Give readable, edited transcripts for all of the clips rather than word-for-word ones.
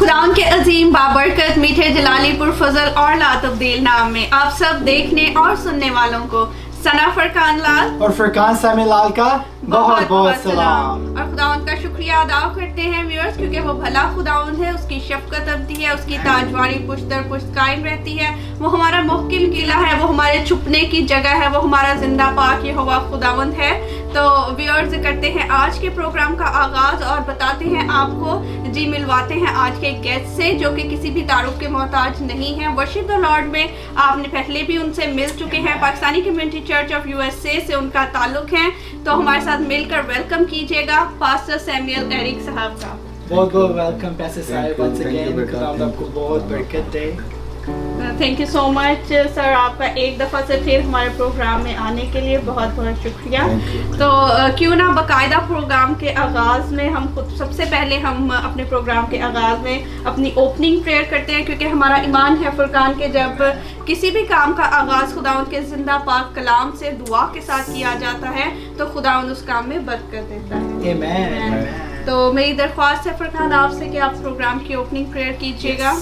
खुदावंद के अजीम बाबरकत मीठे जलाली पुरफजल और लातब्दील नाम में आप सब देखने और सुनने वालों को सना फरकान लाल और फरकान सामी लाल का बहुत बहुत सलाम। और खुदावंद का शुक्रिया अदा करते हैं व्यूअर्स, क्योंकि वो भला खुदावंद है, उसकी शफकत अबदी है, उसकी ताजवारी पुश्त दर पुश्त कायम रहती है। वो हमारा मुहकिम किला है, वो हमारे छुपने की जगह है, वो हमारा जिंदा पाक यहोवा खुदावंद है। तो व्यूअर्स करते हैं आज के प्रोग्राम का आगाज और बताते हैं आपको जी मिलवाते हैं आज के गेस्ट से जो कि किसी भी तारुफ के मोहताज नहीं है। वर्शिप द लॉर्ड में आपने पहले भी उनसे मिल चुके हैं, Pakistani community church of USA से उनका ताल्लुक है। तो हमारे साथ मिलकर वेलकम कीजिएगा पास्टर सैमुअल एरिक साहब का। बहुत बहुत वेलकम पास्टर साहब, वंस अगेन खुदावंद आपको बहुत बरकत दे। Thank you so much sir, आपका एक दफ़ा से फिर हमारे प्रोग्राम में आने के लिए बहुत बहुत शुक्रिया। तो क्यों ना बाकायदा प्रोग्राम के आगाज़ में हम खुद सबसे पहले हम अपने प्रोग्राम के आगाज़ में अपनी ओपनिंग प्रेयर करते हैं, क्योंकि हमारा ईमान है फुरकान के जब किसी भी काम का आगाज़ खुदावंद के जिंदा पाक कलाम से दुआ के साथ किया जाता है तो खुदावंद उस काम में बरकत देता है। आमीन। तो मेरी दरख्वास्त है फुरकान आपसे कि आप प्रोग्राम की ओपनिंग प्रेयर कीजिएगा।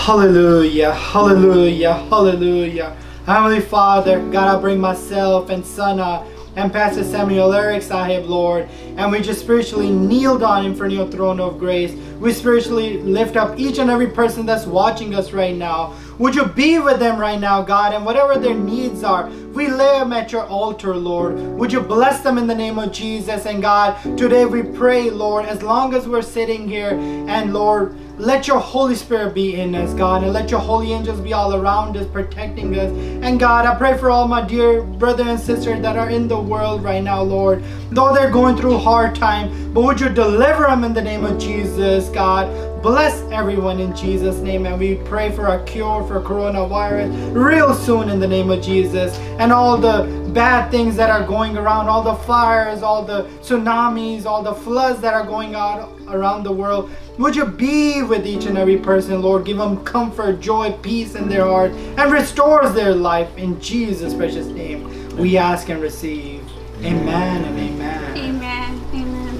Hallelujah, hallelujah, hallelujah. Heavenly Father, God, I bring myself and Sana and Pastor Samuel Eric Sahib, Lord, and we just spiritually kneel down in front of your throne of grace. We spiritually lift up each and every person that's watching us right now. Would you be with them right now, God, and whatever their needs are, we lay them at your altar, Lord. Would you bless them in the name of Jesus? And God, today we pray, Lord, as long as we're sitting here, and Lord, let your Holy Spirit be in us, God, and let your holy angels be all around us, protecting us. And God, I pray for all my dear brothers and sisters that are in the world right now, Lord. Though they're going through a hard time, but would you deliver them in the name of Jesus, God. Bless everyone in Jesus' name, and we pray for a cure for coronavirus real soon in the name of Jesus. And all the bad things that are going around, all the fires, all the tsunamis, all the floods that are going on around the world, would you be with each and every person, Lord? Give them comfort, joy, peace in their heart, and restores their life in Jesus' precious name. We ask and receive. Amen and amen. Amen.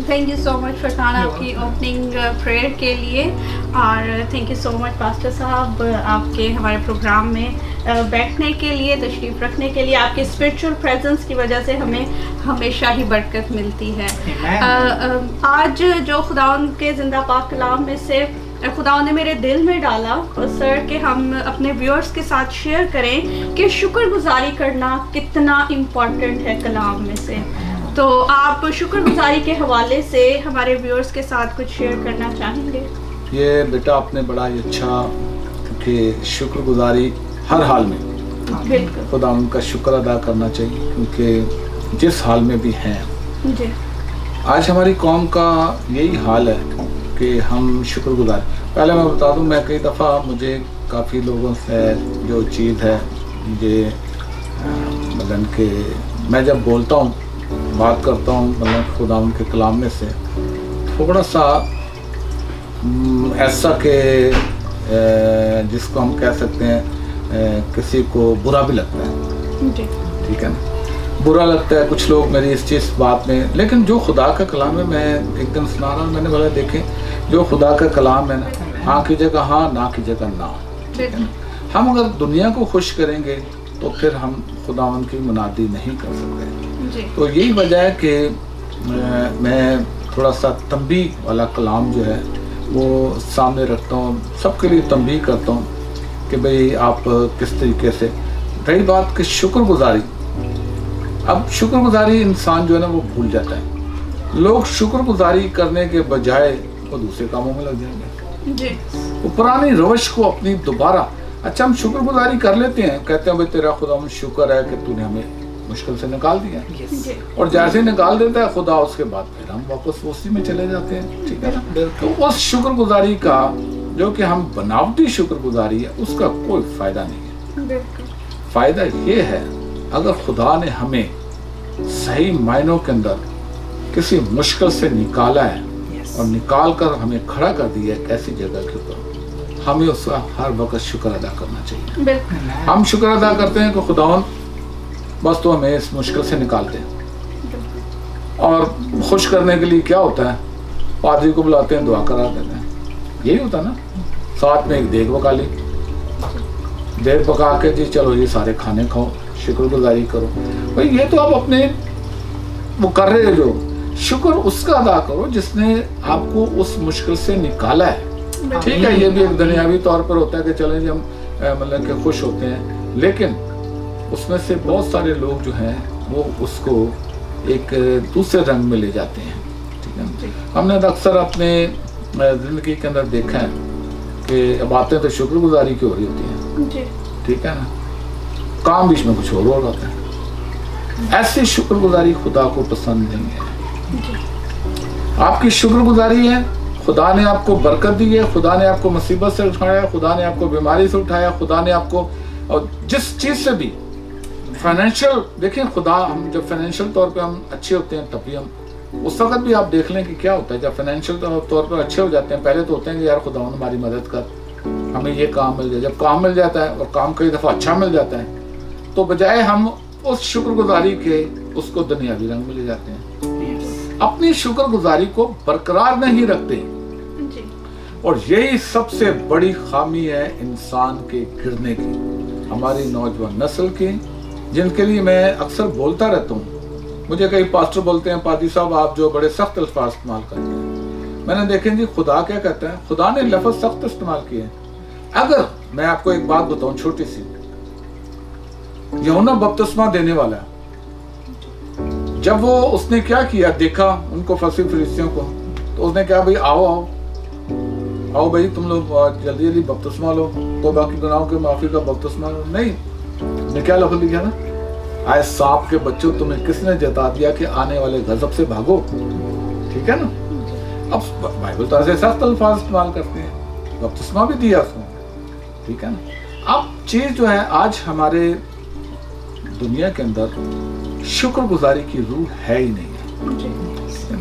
Thank you so much Furqan आपकी opening prayer के लिए, और thank you so much pastor साहब आपके हमारे programme में बैठने के लिए, तशरीफ़ रखने के लिए। आपके स्पिरिचुअल प्रेजेंस की वजह से हमें हमेशा ही बरकत मिलती है। आज जो खुदावंद के जिंदा पाक कलाम में से खुदावंद ने मेरे दिल में डाला और सर कि हम अपने व्यूअर्स के साथ शेयर करें कि शुक्रगुजारी करना कितना इम्पोर्टेंट है कलाम में से। तो आप शुक्रगुजारी के हवाले से हमारे व्यूअर्स के साथ कुछ शेयर करना चाहेंगे? ये बेटा आपने बड़ा ही अच्छा, क्योंकि शुक्रगुजारी हर हाल में खुदा उनका शुक्र अदा करना चाहिए, क्योंकि जिस हाल में भी हैं जी। आज हमारी कौम का यही हाल है कि हम शुक्रगुजार। पहले मैं बता दूं, मैं कई दफ़ा मुझे काफ़ी लोगों से जो चीज़ है मुझे मतलब कि मैं जब बोलता हूँ, बात करता हूँ मतलब खुदा उनके कलाम में से थोड़ा सा ऐसा कि जिसको हम कह सकते हैं किसी को बुरा भी लगता है, ठीक है ना, बुरा लगता है कुछ लोग मेरी इस चीज़ बात में। लेकिन जो खुदा का कलाम है, मैं एक दिन सुना रहा हूँ, मैंने बोला देखें जो खुदा का कलाम है ना, हाँ की जगह हाँ, ना की जगह ना, ठीक है। हम अगर दुनिया को खुश करेंगे तो फिर हम खुदावंद की मुनादी नहीं कर सकते। तो यही वजह है कि मैं थोड़ा सा तंबीह वाला कलाम जो है वो सामने रखता हूँ, सबके लिए तंबीह करता हूँ कि भाई आप किस तरीके से। रही बात कि शुक्रगुजारी, अब शुक्रगुजारी इंसान जो है ना वो भूल जाता है। लोग शुक्रगुजारी करने के बजाय वो दूसरे कामों में लग जाएंगे, वो पुरानी रवश को अपनी दोबारा। अच्छा हम शुक्रगुजारी कर लेते हैं, कहते हैं भाई तेरा खुदा शुक्र है कि तूने हमें मुश्किल से निकाल दिया, और जैसे निकाल देता है खुदा उसके बाद फिर हम वापस उसी में चले जाते हैं, ठीक है ना। तो उस शुक्रगुजारी का जो कि हम बनावटी शुक्रगुजारी है उसका कोई फायदा नहीं है। फायदा ये है अगर खुदा ने हमें सही मायनों के अंदर किसी मुश्किल से निकाला है और निकाल कर हमें खड़ा कर दिया है ऐसी जगह के ऊपर, हमें उसका हर वक्त शुक्र अदा करना चाहिए। हम शुक्र अदा करते हैं कि खुदावन बस तो हमें इस मुश्किल से निकालते हैं। और खुश करने के लिए क्या होता है पादरी को बुलाते हैं, दुआ करा देते हैं, यही होता ना। साथ में एक देग पका ली, देग पका के जी चलो ये सारे खाने खाओ, शुक्रगुजारी करो। भाई ये तो आप अपने वो कर रहे हो, जो शुक्र उसका अदा करो जिसने आपको उस मुश्किल से निकाला है। ठीक है, ये भी एक दुनियावी तौर पर होता है कि चलें जी हम मतलब कि खुश होते हैं, लेकिन उसमें से बहुत सारे लोग जो हैं वो उसको एक दूसरे रंग में ले जाते हैं। ठीक है, हमने तो अक्सर अपने जिंदगी के अंदर देखा है कि बातें तो शुक्रगुजारी की हो रही होती हैं, ठीक है ना, काम बीच में कुछ और हो रहा है। ऐसी शुक्रगुजारी खुदा को पसंद नहीं है। आपकी शुक्रगुजारी है खुदा ने आपको बरकत दी है, खुदा ने आपको मुसीबत से उठाया, खुदा ने आपको बीमारी से उठाया, खुदा ने आपको और जिस चीज से भी फाइनेंशियल, देखिए खुदा, हम जब फाइनेंशियल तौर पे हम अच्छे होते हैं तभी हम उस वक्त भी आप देख लें कि क्या होता है जब फाइनेंशियल तौर पर अच्छे हो जाते हैं। पहले तो होते हैं कि यार खुदा हमारी मदद कर, हमें ये काम मिल जाए। जब काम मिल जाता है और काम कई दफा अच्छा मिल जाता है तो बजाय हम उस शुक्रगुजारी के उसको दुनियावी रंग में ले जाते हैं, अपनी शुक्रगुजारी को बरकरार नहीं रखते। और यही सबसे बड़ी खामी है इंसान के गिरने की, हमारी नौजवान नस्ल की, जिनके लिए मैं अक्सर बोलता रहता हूँ। मुझे कई पास्टर बोलते हैं पादी साहब आप जो बड़े सख्त अल्फाज इस्तेमाल करते हैं। मैंने देखें जी खुदा क्या कहता है, खुदा ने लफ्ज सख्त इस्तेमाल किए हैं। अगर मैं आपको एक बात बताऊं छोटी सी, यूहन्ना बपतिस्मा देने वाला है, जब वो उसने क्या किया, देखा उनको फंसे फरिश्तियों को, तो उसने कहा भाई आओ आओ आओ भाई तुम लोग जल्दी जल्दी बपतिस्मा लो, तो बाकी गुनाहों के माफी का बपतिस्मा लो। नहीं, ने क्या लफ्ज़ लिखा ना, आए सांप के बच्चों तुम्हें किसने जता दिया कि आने वाले गजब से भागो। ठीक है ना, अब बाइबल तो ऐसे सख्त अल्फाज इस्तेमाल करते हैं, बपतिस्मा भी दिया उसने। ठीक है ना, अब चीज जो है आज हमारे दुनिया के अंदर शुक्रगुजारी की रूह है ही नहीं है।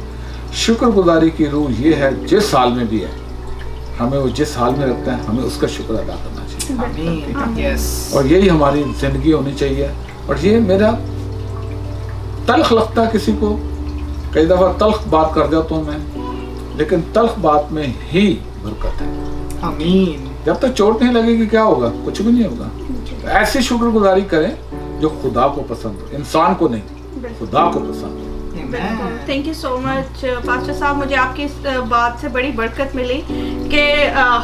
शुक्रगुजारी की रूह ये है जिस हाल में भी है, हमें वो जिस हाल में रखता है हमें उसका शुक्र अदा करना चाहिए। और यही हमारी जिंदगी होनी चाहिए। और ये मेरा तल्ख लगता है किसी को, कई दफा तल्ख बात कर जाता हूँ मैं, लेकिन तल्ख बात में ही बरकत है। आमीन। जब तक चोट नहीं लगेगी क्या होगा, कुछ भी नहीं होगा। ऐसी शुक्रगुजारी करें जो खुदा को पसंद हो, इंसान को नहीं, खुदा को पसंद हो। Thank you so much pastor साहब, मुझे आपकी इस बात से बड़ी बरकत मिली कि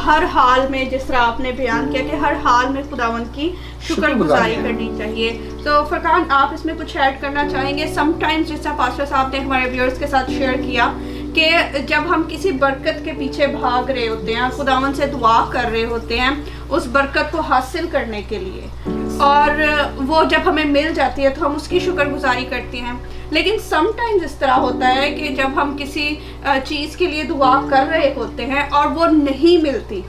हर हाल में, जिस तरह आपने बयान किया कि हर हाल में खुदावंद की शुक्रगुजारी करनी चाहिए। तो फरकान आप इसमें कुछ ऐड करना चाहेंगे? समटाइम्स जिस तरह पास्टर साहब ने हमारे व्यूअर्स के साथ शेयर किया कि जब हम किसी बरकत के पीछे भाग रहे होते हैं, खुदावंद से दुआ कर रहे होते हैं उस बरकत को हासिल करने के लिए, और वो जब हमें मिल जाती है तो हम उसकी शुक्रगुजारी करते हैं। लेकिन समटाइम्स इस तरह होता है कि जब हम किसी चीज़ के लिए दुआ कर रहे होते हैं और वो नहीं मिलती,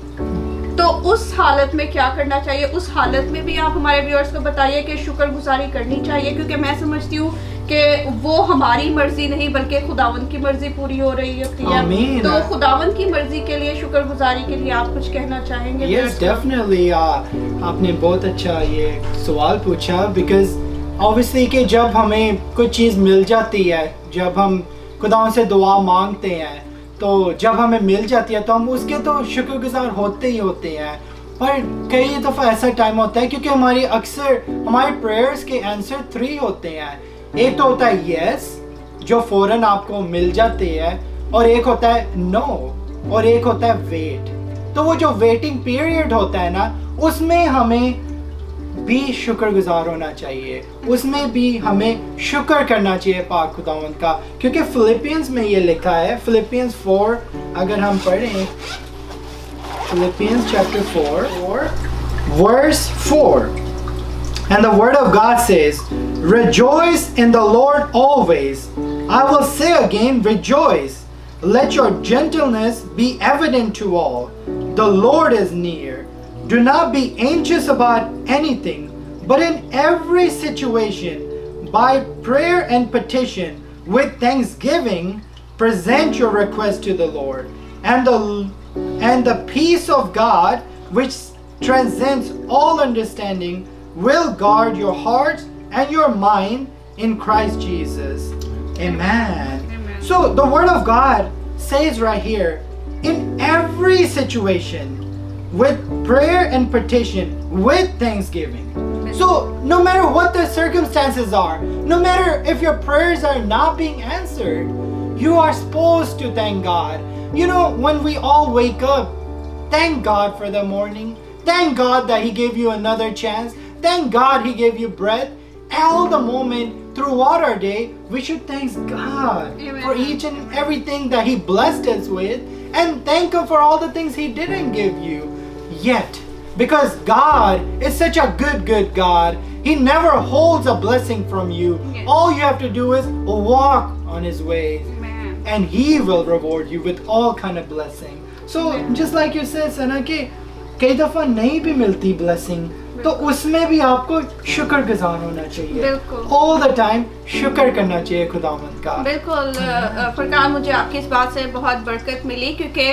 तो उस हालत में क्या करना चाहिए? उस हालत में भी आप हमारे व्यूअर्स को बताइए कि शुक्रगुजारी करनी चाहिए, क्योंकि मैं समझती हूँ कि वो हमारी मर्जी नहीं बल्कि खुदावंद की मर्जी पूरी हो रही होती है। तो खुदावंद की मर्जी के लिए, शुक्रगुजारी के लिए आप कुछ कहना चाहेंगे? यस डेफिनेटली, आपने बहुत अच्छा ये सवाल पूछा, बिकॉज ऑब्वियसली कि जब हमें कोई चीज़ मिल जाती है, जब हम खुदावंद से दुआ मांगते हैं, तो जब हमें मिल जाती है तो हम उसके तो शुक्रगुजार होते ही होते हैं। पर कई दफ़ा ऐसा टाइम होता है क्योंकि हमारे प्रेयर्स के आंसर 3 होते हैं। एक तो होता है यस, जो फौरन आपको मिल जाते हैं, और एक होता है नो, और एक होता है वेट। तो वो जो वेटिंग पीरियड होता है ना, उसमें हमें भी शुक्रगुजार होना चाहिए, उसमें भी हमें शुक्र करना चाहिए पाक खुदावंद का, क्योंकि फिलिपियंस में ये लिखा है, फिलिपियंस 4 अगर हम पढ़ें, Philippians chapter 4 verse 4, and the word of God says, rejoice in the Lord always. I will say again, rejoice. Let your gentleness be evident to all. The Lord is near. Do not be anxious about anything, but in every situation, by prayer and petition, with thanksgiving, present your request to the Lord. And the peace of God, which transcends all understanding, will guard your hearts and your mind in Christ Jesus. Amen. So the word of God says right here, in every situation, with prayer and petition, with thanksgiving. So no matter what the circumstances are, no matter if your prayers are not being answered, you are supposed to thank God. You know, when we all wake up, thank God for the morning. Thank God that He gave you another chance. Thank God He gave you breath. All the moment throughout our day, we should thank God Amen. for each and everything that He blessed us with, and thank Him for all the things He didn't give you yet. Because God is such a good God. He never holds a blessing from you. Yes. All you have to do is walk on His ways, Amen. and He will reward you with all kind of blessing. So Amen. just like you said सना कि कई दफ़ा नहीं भी मिलती blessing, तो उसमें भी आपको शुक्रगुजार होना चाहिए. बिल्कुल. All the time शुक्र करना चाहिए खुदावंद का. बिल्कुल फरकान, मुझे आपकी इस बात से बहुत बरकत मिली, क्योंकि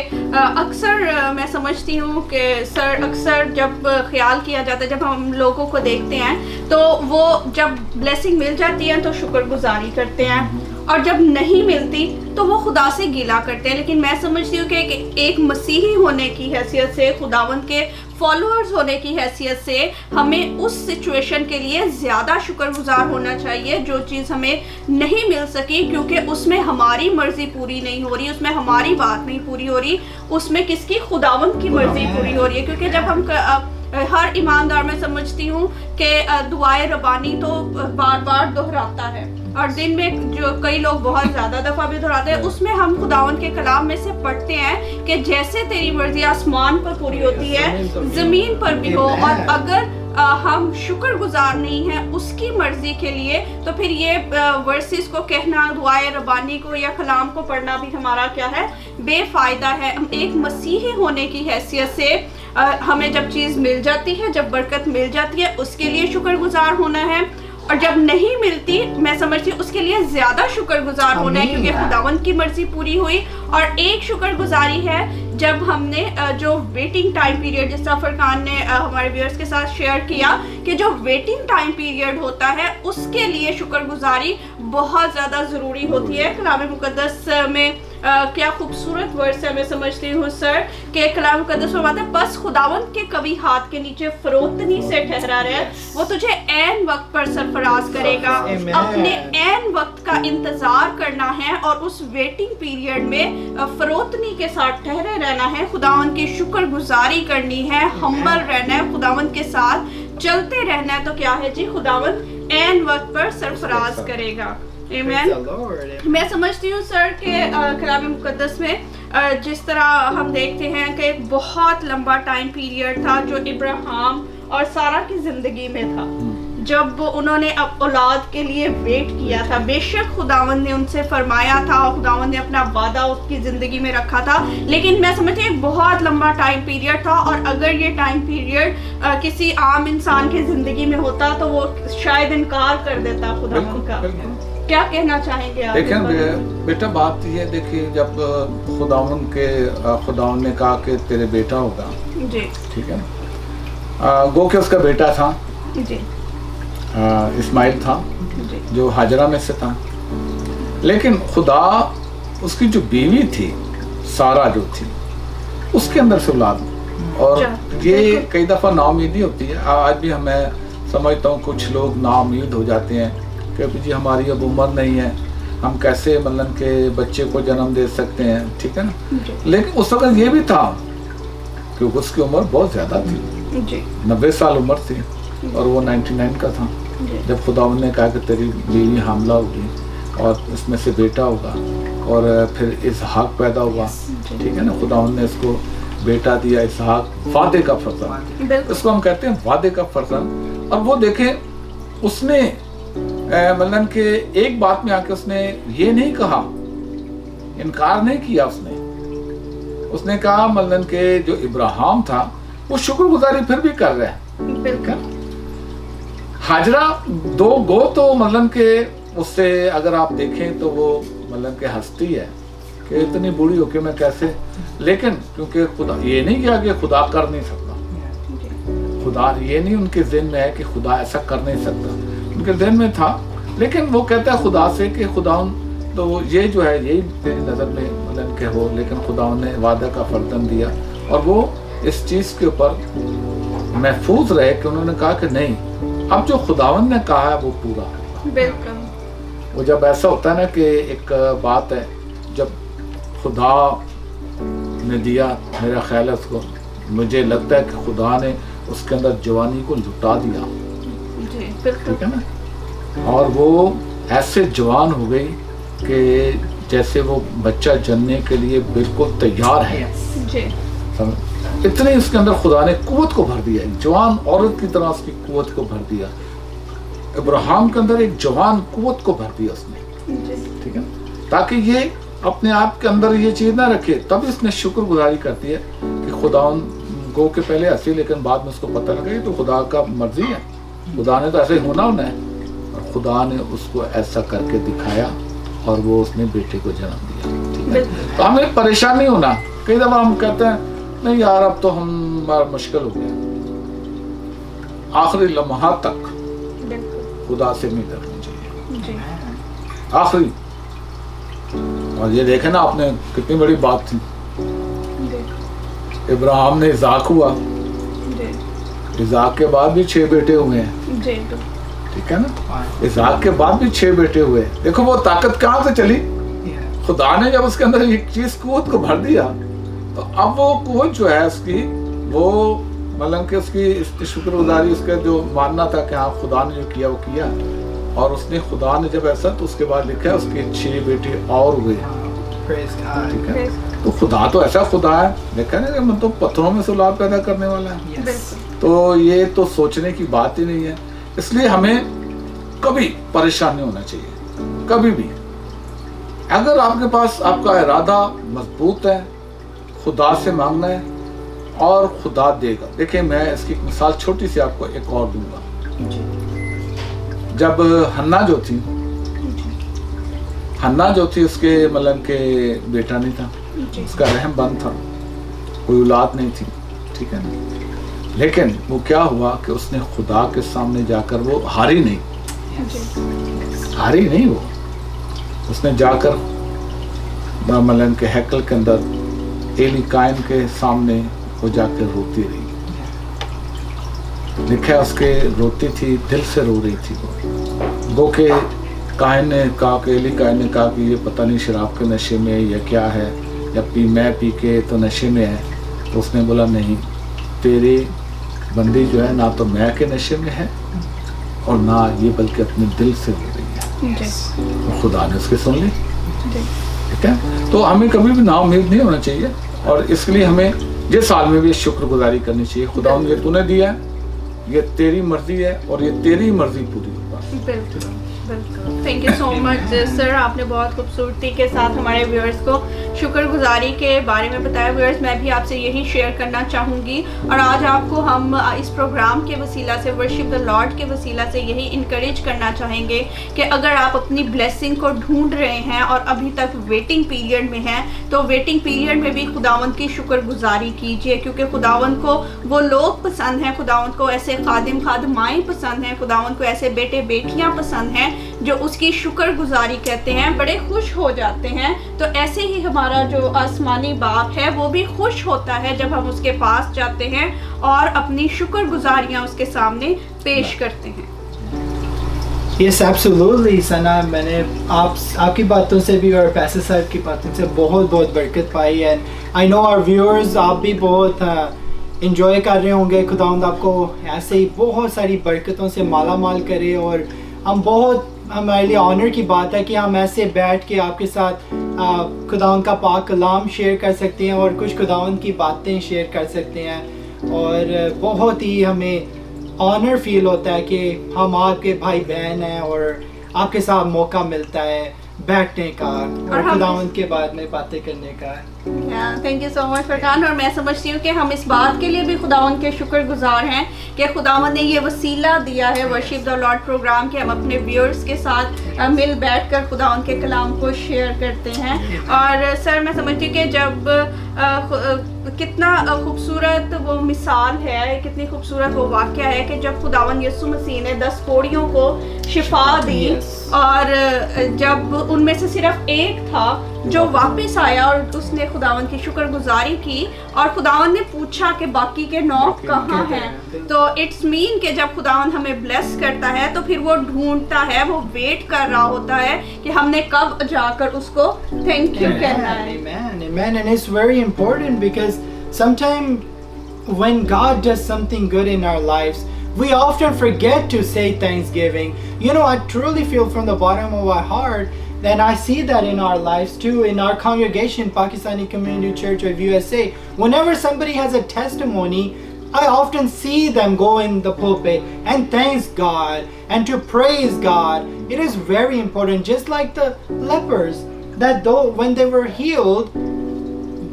अक्सर मैं समझती हूँ कि सर अक्सर जब ख्याल किया जाता है, जब हम लोगों को देखते हैं तो वो जब ब्लेसिंग मिल जाती है तो शुक्रगुजारी करते हैं, और जब नहीं मिलती तो वो खुदा से गिला करते हैं. लेकिन मैं समझती हूँ कि एक मसीही होने की हैसियत से, खुदावंद के फॉलोअर्स होने की हैसियत से हमें उस सिचुएशन के लिए ज़्यादा शुक्रगुजार होना चाहिए जो चीज़ हमें नहीं मिल सकी, क्योंकि उसमें हमारी मर्ज़ी पूरी नहीं हो रही, उसमें हमारी बात नहीं पूरी हो रही, उसमें किसकी, खुदावंद की मर्ज़ी पूरी हो रही है. क्योंकि जब हम हर ईमानदार मैं समझती हूँ कि दुआए रबानी तो बार बार दोहराता है, और दिन में जो कई लोग बहुत ज़्यादा दफ़ा भी दोहराते हैं, उसमें हम खुदावंद के कलाम में से पढ़ते हैं कि जैसे तेरी मर्ज़ी आसमान पर पूरी होती है, ज़मीन पर भी हो. और अगर हम शुक्रगुजार नहीं हैं उसकी मर्ज़ी के लिए, तो फिर ये वर्सेस को कहना, दुआए रबानी को या कलाम को पढ़ना भी हमारा क्या है, बेफ़ायदा है. हम एक मसीही होने की हैसियत से हमें जब चीज़ मिल जाती है, जब बरकत मिल जाती है, उसके लिए शुक्रगुजार होना है, और जब नहीं मिलती मैं समझती हूँ उसके लिए ज़्यादा शुक्रगुजार होना है, क्योंकि खुदावंद की मर्ज़ी पूरी हुई. और एक शुक्रगुजारी है जब हमने जो वेटिंग टाइम पीरियड, जिस तरह फरकान ने हमारे व्यूअर्स के साथ शेयर किया कि जो वेटिंग टाइम पीरियड होता है उसके लिए शुक्रगुजारी बहुत ज़्यादा ज़रूरी होती है. कलाम मुक़द्दस में क्या खूबसूरत वर्स है, मैं समझती हूँ सर कि कलाम मुक़द्दस में बात है, बस खुदावंद के कभी हाथ के नीचे फरोतनी से ठहरा रहे, वो तुझे ऐन वक्त पर सरफराज करेगा. अपने ऐन वक्त का इंतज़ार करना है और उस वेटिंग पीरियड में फरोतनी के साथ ठहरे रहना है, खुदावंद की शुक्रगुजारी करनी है, हम्बल रहना है, खुदावंद के साथ चलते रहना है. तो क्या है जी, खुदावंद ऐन वक्त पर सरफराज करेगा. Praise the Lord. मैं समझती हूँ सर कि कलाम मुक़द्दस में जिस तरह हम देखते हैं कि एक बहुत लंबा टाइम पीरियड था जो इब्राहिम और सारा की ज़िंदगी में था, जब उन्होंने अब औलाद के लिए वेट किया था. बेशक खुदावंद ने उनसे फरमाया था, खुदावंद ने अपना वादा उसकी ज़िंदगी में रखा था, लेकिन मैं समझती हूँ एक बहुत लंबा टाइम पीरियड था, और अगर ये टाइम पीरियड किसी आम इंसान की ज़िंदगी में होता तो वो शायद इनकार कर देता खुदावंद का. क्या कहना चाहेंगे आप? देखें बेटा, बात ये देखिए, जब खुदावंद ने कहा कि तेरे बेटा होगा जी, ठीक है ना, गो के उसका बेटा था जी, इस्माइल था जी, जो हाजरा में से था, लेकिन खुदा उसकी जो बीवी थी सारा जो थी उसके अंदर से औलाद, और ये कई दफ़ा नाउमीदी होती है. आज भी हमें समझता हूँ कुछ लोग नाउमीद हो जाते हैं कि जी हमारी अब उम्र नहीं है, हम कैसे मतलब के बच्चे को जन्म दे सकते हैं, ठीक है ना. लेकिन उस वक्त ये भी था क्योंकि उसकी उम्र बहुत ज़्यादा थी जी, 90 साल उम्र थी, और वो 99 का था जब खुदावंद ने कहा कि तेरी बीवी हामला होगी और इसमें से बेटा होगा, और फिर इसहाक पैदा हुआ, ठीक है ना. खुदावंद ने इसको बेटा दिया इसहाक, वादे का फर्जंद, इसको हम कहते हैं वादे का फर्जंद. और वो देखें उसने मतलब कि एक बात में आके उसने ये नहीं कहा, इनकार नहीं किया, उसने कहा मतलब कि जो इब्राहिम था वो शुक्रगुजारी फिर भी कर रहा है. बिल्कुल. हाजरा दो गो तो मतलब के उससे अगर आप देखें तो वो मतलब के हंसती है कि इतनी बूढ़ी होके मैं कैसे, लेकिन क्योंकि खुदा ये नहीं किया कि खुदा कर नहीं सकता, खुदा ये नहीं उनके ज़हन में है कि खुदा ऐसा कर नहीं सकता, उनके ज़हन में था. लेकिन वो कहता है खुदा से कि खुदा تو یہ جو ہے یہی تیری نظر میں مطلب کہ ہو، لیکن خدا نے وعدہ کا فرزند دیا اور وہ اس چیز کے اوپر محفوظ رہے کہ انہوں نے کہا کہ نہیں، اب جو خداوند نے کہا ہے وہ پورا ہوگا۔ بالکل، وہ جب ایسا ہوتا ہے نا کہ ایک بات ہے، جب خدا نے دیا، میرا خیال ہے اس کو، مجھے لگتا ہے کہ خدا نے اس کے اندر جوانی کو لٹا دیا، جی بالکل، ٹھیک ہے نا، اور وہ ایسے جوان ہو گئی کہ جیسے وہ بچہ جننے کے لیے بالکل تیار ہے، جی اتنے اس کے اندر خدا نے قوت کو بھر دیا، ایک جوان عورت کی طرح اس کی قوت کو بھر دیا۔ ابراہیم کے اندر ایک جوان قوت کو بھر دیا اس نے، ٹھیک ہے، تاکہ یہ اپنے آپ کے اندر یہ چیز نہ رکھے، تب اس نے شکر گزاری کرتی ہے کہ خداوند گو کے پہلے ہنسی، لیکن بعد میں اس کو پتہ لگا کہ تو خدا کا مرضی ہے، خدا نے تو ایسے ہی ہونا ہے، اور خدا نے اس کو ایسا کر کے دکھایا اور وہ اس نے بیٹے کو جنم دیا، ٹھیک ہے۔ تو ہمیں پریشان نہیں ہونا، کئی دفعہ ہم کہتے ہیں نہیں یار اب تو ہمارا مشکل ہو گیا، آخری لمحات تک خدا سے امید رکھنی چاہیے، آخری۔ اور یہ دیکھیں نا آپ نے کتنی بڑی بات تھی، ابراہیم نے اسحاق ہوا، اسحاق کے بعد بھی 6 بیٹے ہوئے ہیں، ٹھیک ہے نا، اسحاق کے بعد بھی 6 بیٹے ہوئے، دیکھو وہ طاقت کہاں سے چلی، خدا نے جب اس کے اندر ایک چیز قوت کو بھر دیا تو اب وہ قوت جو ہے اس کی، وہ مطلب کہ اس کی شکر گزاری، اس کا جو ماننا تھا کہ ہاں خدا نے جو کیا وہ کیا، اور اس نے خدا نے جب ایسا تو اس کے بعد لکھا ہے اس کے 6 بیٹے اور ہوئے، ٹھیک ہے، تو خدا تو ایسا خدا ہے، دیکھا نا کہ تو پتھروں میں سے اولاد پیدا کرنے والا ہے، تو یہ تو سوچنے کی بات ہی نہیں ہے۔ اس لیے ہمیں کبھی پریشان نہیں ہونا چاہیے، کبھی بھی۔ اگر آپ کے پاس آپ کا ارادہ مضبوط ہے، خدا سے مانگنا ہے اور خدا دے گا۔ دیکھیں میں اس کی مثال چھوٹی سی آپ کو ایک اور دوں گا۔ جب حنا جو تھی، حنا جو تھی اس کے مطلب کہ بیٹا نہیں تھا، اس کا رحم بند تھا، کوئی اولاد نہیں تھی، ٹھیک ہے نا، لیکن وہ کیا ہوا کہ اس نے خدا کے سامنے جا کر، وہ ہاری نہیں، وہ اس نے جا کر مطلب کہ ہیکل کے اندر ایلی کائن کے سامنے وہ جا کے روتی رہی، لکھا اس کے روتی تھی، دل سے رو رہی تھی وہ کہ کائن نے کہا کہ ایلی کائن نے کہا کہ یہ پتہ نہیں شراب کے نشے میں یا کیا ہے، یا میں پی کے تو نشے میں ہے، تو اس نے بولا نہیں، تیری بندی جو ہے نہ تو میں کے نشے میں ہے اور نہ یہ، بلکہ اپنے دل سے رو رہی ہے، خدا نے اس کے سن لی، ٹھیک ہے۔ تو ہمیں کبھی بھی نا امید نہیں ہونا چاہیے، اور اس لیے ہمیں جس حال میں بھی شکر گزاری کرنی چاہیے، خدا یہ تو نے دیا ہے، یہ تیری مرضی ہے اور یہ تیری مرضی پوری ہوگی۔ بالکل بالکل، تھینک یو سو مچ سر، آپ نے بہت خوبصورتی کے ساتھ ہمارے ویورز کو شکر گزاری کے بارے میں بتایا۔ ویورز میں بھی آپ سے یہی شیئر کرنا چاہوں گی، اور آج آپ کو ہم اس پروگرام کے وسیلہ سے، ورشپ دا لارڈ کے وسیلہ سے یہی انکریج کرنا چاہیں گے کہ اگر آپ اپنی بلیسنگ کو ڈھونڈ رہے ہیں اور ابھی تک ویٹنگ پیریڈ میں ہیں، تو ویٹنگ پیریڈ میں بھی خداوند کی شکر گزاری کیجیے، کیونکہ خداوند کو وہ لوگ پسند ہیں، خداوند کو ایسے خادم خادمائیں پسند ہیں، خداوند کو ایسے بیٹے بیٹیاں پسند ہیں جو اس کی شکر گزاری کہتے ہیں، بڑے خوش ہو جاتے ہیں۔ تو ایسے ہی ہمارا جو آسمانی باپ ہے وہ بھی خوش ہوتا ہے جب ہم اس کے پاس جاتے ہیں اور اپنی شکر گزاریاں اس کے سامنے پیش کرتے ہیں۔ Yes, absolutely, سنا، میں نے آپ کی باتوں سے بھی اور پیسے صاحب کی باتوں سے بہت برکت پائی، and I know our viewers آپ بھی بہت انجوائے کر رہے ہوں گے۔ خداوند آپ کو ایسے ہی بہت ساری برکتوں سے مالا مال کرے، اور ہمارے لیے آنر کی بات ہے کہ ہم ایسے بیٹھ کے آپ کے ساتھ خداوند کا پاک کلام شیئر کر سکتے ہیں اور کچھ خداوند کی باتیں شیئر کر سکتے ہیں، اور بہت ہی ہمیں آنر فیل ہوتا ہے کہ ہم آپ کے بھائی بہن ہیں اور آپ کے ساتھ موقع ملتا ہے بیٹھنے کا اور خداوند کے بارے میں باتیں کرنے کا۔ تھینک یو سو مچ فرقان، اور میں سمجھتی ہوں کہ ہم اس بات کے لیے بھی خداوند کے شکر گزار ہیں کہ خداوند نے یہ وسیلہ دیا ہے ورشپ دا لارڈ پروگرام کے، ہم اپنے ویورز کے ساتھ مل بیٹھ کر خداوند کے کلام کو شیئر کرتے ہیں۔ اور سر میں سمجھتی ہوں کہ جب कितना खूबसूरत वो मिसाल है, कितनी खूबसूरत वो वाक़या है कि जब खुदावन यीशु मसीह ने 10 कोढ़ियों को शिफा दी और जब उनमें से सिर्फ एक था जो वापस आया और उसने खुदावन की शुक्रगुजारी की और खुदावन ने पूछा कि बाकी के 9 कहाँ हैं। तो इट्स मीन कि जब खुदावन हमें ब्लेस करता है तो फिर वो ढूंढता है, वो वेट कर रहा होता है कि हमने कब जाकर उसको थैंक यू कहना है। Amen, amen. And it's very important because sometimes when God does something good in our lives, we often forget to say thanksgiving. You know, I truly feel from the bottom of my heart that I see that in our lives too, in our congregation, Pakistani Community Church of USA. Whenever somebody has a testimony, I often see them go in the pulpit and thank God and to praise God. It is very important, just like the lepers, that though when they were healed,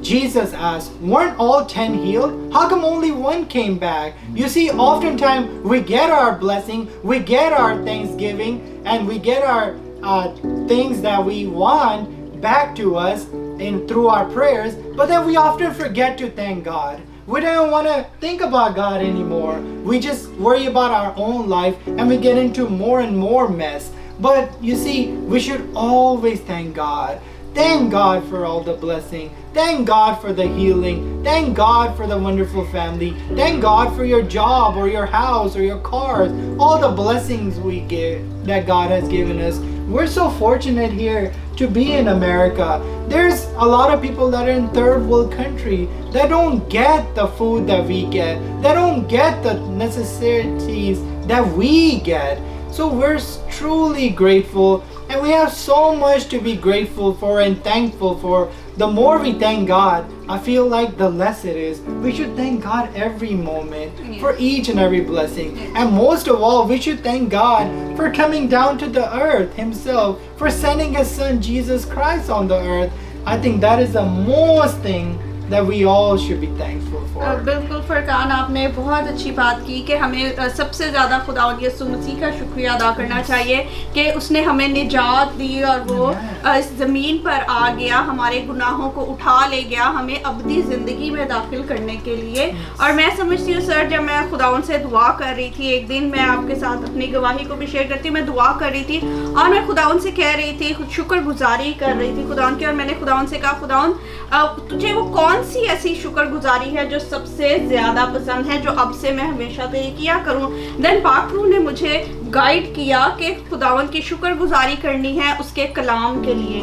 Jesus asked, weren't all 10 healed? How come only one came back? You see, oftentimes we get our blessing, we get our thanksgiving, and we get our things that we want back to us through our prayers, but then we often forget to thank God. We don't want to think about God anymore. We just worry about our own life and we get into more and more mess. But you see, we should always thank God. Thank God for all the blessing. Thank God for the healing. Thank God for the wonderful family. Thank God for your job or your house or your cars. All the blessings we get that God has given us. We're so fortunate here to be in America. There's a lot of people that are in third world country that don't get the food that we get. That don't get the necessities that we get. So we're truly grateful. And we have so much to be grateful for and thankful for. The more we thank God, I feel like the less it is. We should thank God every moment for each and every blessing. And most of all, we should thank God for coming down to the earth Himself, for sending His Son Jesus Christ on the earth. I think that is the most thing that we all should be thankful for. बिल्कुल फरकान, आपने बहुत अच्छी बात की कि हमें सबसे ज़्यादा खुदा यीशु मसीह का शुक्रिया अदा करना चाहिए कि उसने हमें निजात दी और वो इस ज़मीन पर आ गया, हमारे गुनाहों को उठा ले गया, हमें अबदी ज़िंदगी में दाखिल करने के लिए। और मैं समझती हूँ सर, जब मैं खुदावन से दुआ कर रही थी, एक दिन मैं आपके साथ अपनी गवाही को भी शेयर करती हूँ, मैं दुआ कर रही थी और मैं खुदावन से कह रही थी, शुक्रगुजारी कर रही थी खुदावन की, और मैंने खुदावन से कहा, खुदावन तुझे वो कौन सी ऐसी शुक्रगुजारी है जो सबसे ज़्यादा पसंद है, जो अब से मैं हमेशा तो ये किया करूँ। देन पाक रूह ने मुझे गाइड किया कि खुदावन की शुक्रगुजारी करनी है उसके कलाम के लिए,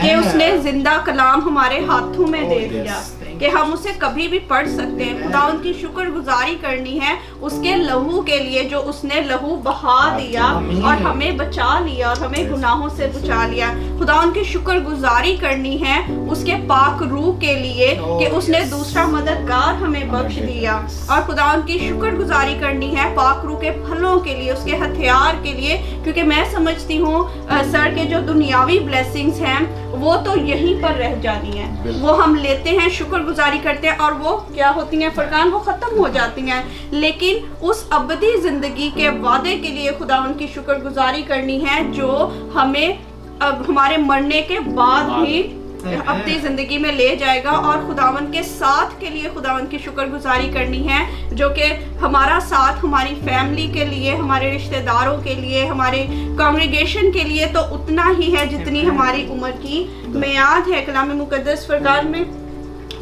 कि उसने जिंदा कलाम हमारे हाथों में दे दिया कि हम उसे कभी भी पढ़ सकते हैं। खुदावन की शुक्रगुजारी करनी है उसके लहू के लिए, जो उसने लहू बहा दिया और हमें बचा लिया और हमें गुनाहों से बचा लिया। खुदावन की शुक्रगुजारी करनी है उसके पाक रूह के लिए कि उसने दूसरा मददगार हमें बख्श दिया। और खुदावन की शुक्रगुजारी करनी है पाक रूह के फलों के लिए, उसके हथियार के लिए, क्योंकि मैं समझती हूँ सर के जो दुनियावी ब्लेसिंग्स हैं वो तो यहीं पर रह जानी है। वो हम लेते हैं, शुक्रगुजारी करते हैं और वो क्या होती हैं फरकान, वो ख़त्म हो जाती हैं। लेकिन उस अबदी ज़िंदगी के वादे के लिए खुदावन की शुक्रगुजारी करनी है, जो हमें हमारे मरने के बाद भी अपनी ज़िंदगी में ले जाएगा। और खुदावन के साथ के लिए खुदावन की शुक्रगुजारी करनी है, जो कि हमारा साथ हमारी फैमिली के लिए, हमारे रिश्तेदारों के लिए, हमारे कांग्रेगेशन के लिए तो उतना ही है जितनी हमारी उम्र की मियाद है। कलाम मुकद्दस फरकान में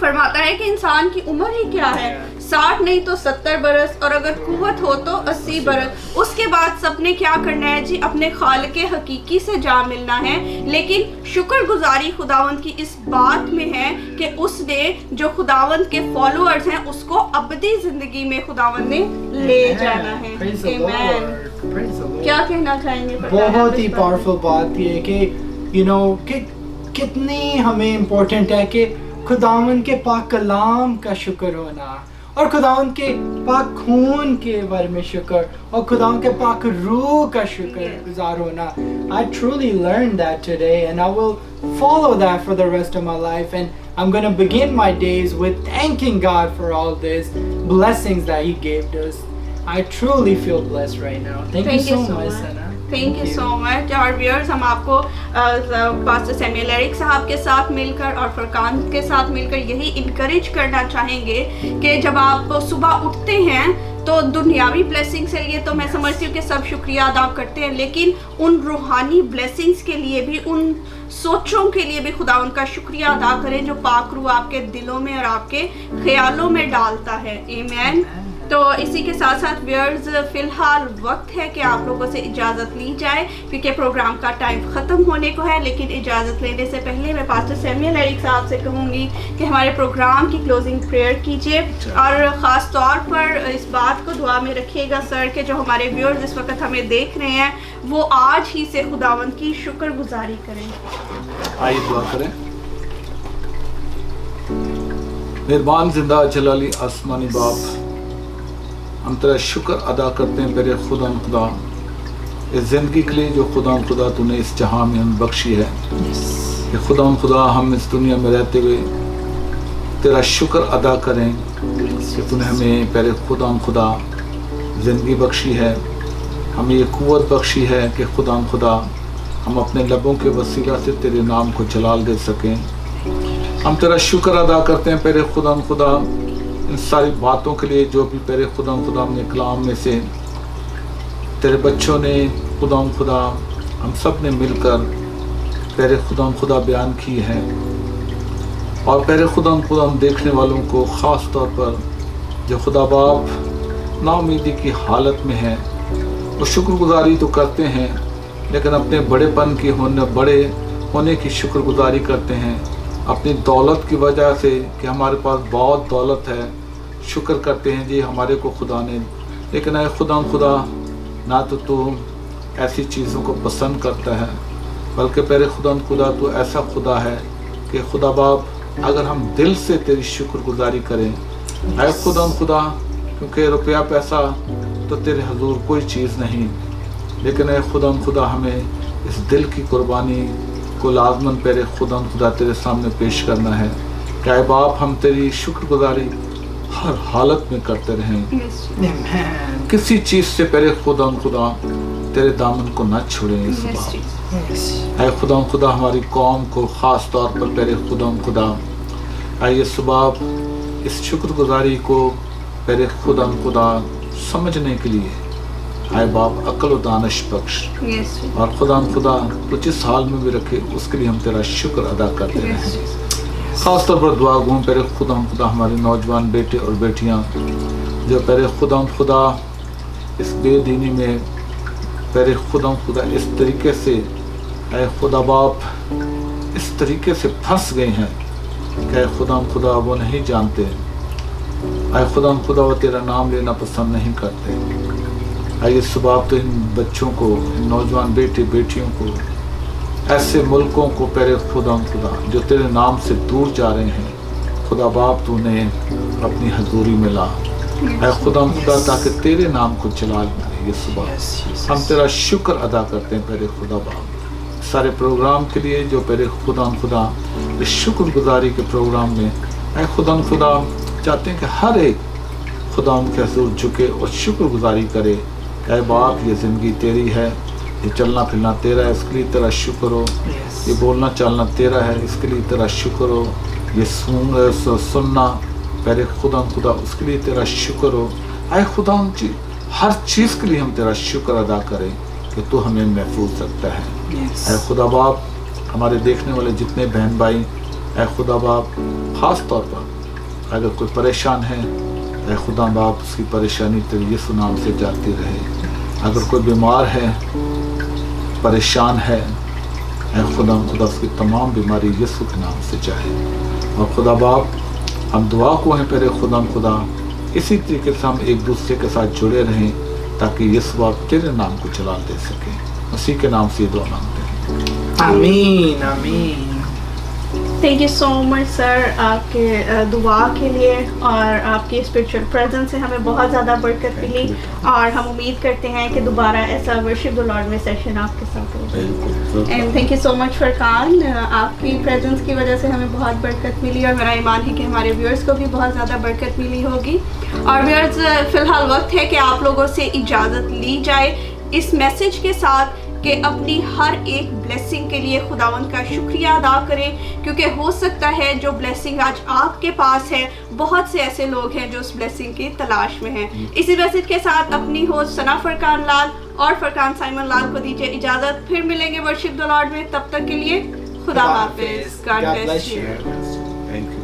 फरमाता है कि इंसान की उम्र ही क्या है, 60 नहीं तो 70 बरस, और अगर कुव्वत हो तो 80 बरस। उसके बाद सबने क्या करना है जी, अपने खालिक हकीकी से जा मिलना है। लेकिन शुक्रगुजारी खुदावंद की इस बात में है कि उसने जो खुदावंद के फॉलोअर्स हैं उसको अबदी जिंदगी में खुदावंद ने ले जाना है। क्या कहना चाहेंगे? बहुत ही पावरफुल बात ये कि यू नो कि कितनी हमें इम्पोर्टेंट है कि खुदावंद के पाक कलाम का शुक्र होना, और खुदावंद के पाक खून के बारे में शुक्र, और खुदावंद के पाक रूह का शुक्र गुजार होना। I truly learned that today and I will follow that for the rest of my life, and I'm going to begin my days with thanking God for all these blessings that He gave us. I truly feel blessed right now. Thank you so much, Sana. Thank you so much. और viewers, हम आपको pastor Samuel Eric साहब के साथ मिलकर और फरकान के साथ मिलकर यही इनकरेज करना चाहेंगे कि जब आप सुबह उठते हैं तो दुनियावी ब्लेसिंग्स के लिए तो मैं समझती हूँ कि सब शुक्रिया अदा करते हैं, लेकिन उन रूहानी ब्लेसिंग्स के लिए भी, उन सोचों के लिए भी खुदा उनका शुक्रिया अदा करें जो पाक रूह आपके दिलों में और आपके ख्यालों में डालता है। आमीन। तो इसी के साथ साथ व्यूअर्स, फ़िलहाल वक्त है कि आप लोगों से इजाज़त ली जाए क्योंकि प्रोग्राम का टाइम ख़त्म होने को है। लेकिन इजाज़त लेने से पहले मैं पास्टर सैमुअल एरिक साहब से कहूँगी कि हमारे प्रोग्राम की क्लोजिंग प्रेयर कीजिए और ख़ास तौर पर इस बात को दुआ में रखिएगा सर कि जो हमारे व्यूअर्स इस वक्त हमें देख रहे हैं वो आज ही से खुदावंद की शुक्रगुजारी करें। आइए दुआ करें। मेहरबान जिंदा जलाली आसमानी बाप, हम तेरा शुक्र अदा करते हैं मेरे खुदा खुदा इस ज़िंदगी के लिए जो खुदा तूने इस जहां में हमें बख्शी है। कि खुदा हम इस दुनिया में रहते हुए तेरा शुक्र अदा करें कि तूने हमें पहले खुदा ज़िंदगी बख्शी है, हमें ये क़ुव्वत बख्शी है कि खुदा हम अपने लबों के वसीला से तेरे नाम को जलाल दे सकें। हम तेरा शुक्र अदा करते हैं पहले खुदा इन सारी बातों के लिए जो भी पहले खुदा अपने कलाम में से तेरे बच्चों ने खुदा हम सब ने मिलकर पहले खुदा बयान की है। और पहले खुदा देखने वालों को ख़ास तौर पर जो खुदा बाप नाउमीदी की हालत में है वो शुक्रगुजारी तो करते हैं लेकिन अपने बड़ेपन की बड़े होने की शुक्रगुजारी करते हैं, अपनी दौलत की वजह से कि हमारे पास बहुत दौलत है शुक्र करते हैं जी हमारे को खुदा ने। लेकिन ऐ खुदा ना तो तू ऐसी चीज़ों को पसंद करता है बल्कि पहले खुदा तो ऐसा खुदा है कि खुदा बाप अगर हम दिल से तेरी शुक्रगुजारी करें, ऐ खुदा क्योंकि रुपया पैसा तो तेरे हजूर कोई चीज़ नहीं, लेकिन ऐ खुदा हमें इस दिल की कुर्बानी को लाजमन पहले खुदा तेरे सामने पेश करना है। क्या बाप हम तेरी शुक्रगुजारी हर हालत में करते रहें, किसी चीज़ से पहले खुदा तेरे दामन को न छोड़ें। ऐ खुदा हमारी कौम को ख़ास तौर पर पहले खुदा आइए सुबह इस शुक्रगुजारी को पहले खुदा समझने के लिए आए बाप अक्ल व दानिश बख्श। और खुदा तो जिस हाल में भी रखे उसके लिए हम तेरा शुक्र अदा करते रहें। ख़ास तौर पर दुआ गूँ पहले खुदा हमारे नौजवान बेटे और बेटियां जो पहले खुदा इस बेदीनी में पहले खुदा इस तरीके से ऐ खुदा बाप इस तरीके से फंस गए हैं कि खुदा वो नहीं जानते, ऐ खुदा वो तेरा नाम लेना पसंद नहीं करते। आइए सुबह तो इन बच्चों को, इन नौजवान बेटे बेटियों को, ऐसे मुल्कों को पहले खुदा जो तेरे नाम से दूर जा रहे हैं खुदा बाप तूने अपनी हजूरी में ला। ऐ खुदा ताकि तेरे नाम को जलाल मिले। ये सुबह हम तेरा शुक्र अदा करते हैं पहले खुदा बाप सारे प्रोग्राम के लिए जो पहले खुदा इस शुक्रगुजारी के प्रोग्राम में ऐ खुदा चाहते हैं कि हर एक खुदा उनके हजूर झुके और शुक्रगुजारी करे। ऐ बाप ये ज़िंदगी तेरी है, ये चलना फिरना तेरा है, इसके लिए तेरा शुक्र हो। ये बोलना चालना तेरा है, इसके लिए तेरा शुक्र हो। ये सुनना पहले खुदा उसके लिए तेरा शुक्र हो। आए खुदा हर चीज़ के लिए हम तेरा शुक्र अदा करें कि तू हमें महफूज रखता है। ऐ खुदा बाप हमारे देखने वाले जितने बहन भाई ऐ खुदा बाप ख़ास तौर पर अगर कोई परेशान है ऐ खुदा बाप उसकी परेशानी तेरे यीशु नाम से जाती रहे। अगर कोई बीमार है परेशान है ऐ खुदा उसकी तमाम बीमारी यीशु के नाम से जाए। और खुदा बाप हम दुआ को हैं पहले खुदा इसी तरीके से हम एक दूसरे के साथ जुड़े रहें ताकि यीशु बाप तेरे नाम को जलाल दे सकें। उसी के नाम से दुआ मांगते हैं, आमीन आमीन। Thank you so much sir आपके दुआ के लिए और आपकी स्पिरिचुअल प्रेजेंस से हमें बहुत ज़्यादा बरकत मिली और हम उम्मीद करते हैं कि दोबारा ऐसा वर्शिप द लॉर्ड में सेशन आपके साथ होगा। And thank you so much Furqan, आपकी प्रेजेंस की वजह से हमें बहुत बरकत मिली और मेरा ईमान है कि हमारे व्यूअर्स को भी बहुत ज़्यादा बरकत मिली होगी। और व्यूअर्स फ़िलहाल वक्त है कि आप लोगों से इजाज़त ली जाए। اس میسج کے ساتھ کہ اپنی ہر ایک بلیسنگ کے لیے خداوند کا شکریہ ادا کریں، کیونکہ ہو سکتا ہے جو بلیسنگ آج آپ کے پاس ہے بہت سے ایسے لوگ ہیں جو اس بلیسنگ کی تلاش میں ہیں۔ اسی میسج کے ساتھ اپنی ہوسٹ ثنا فرقان لال اور فرقان سائمن لال کو دیجیے اجازت، پھر ملیں گے ورشپ دی لارڈ میں، تب تک کے لیے خدا حافظ۔ God bless you۔ Thank you.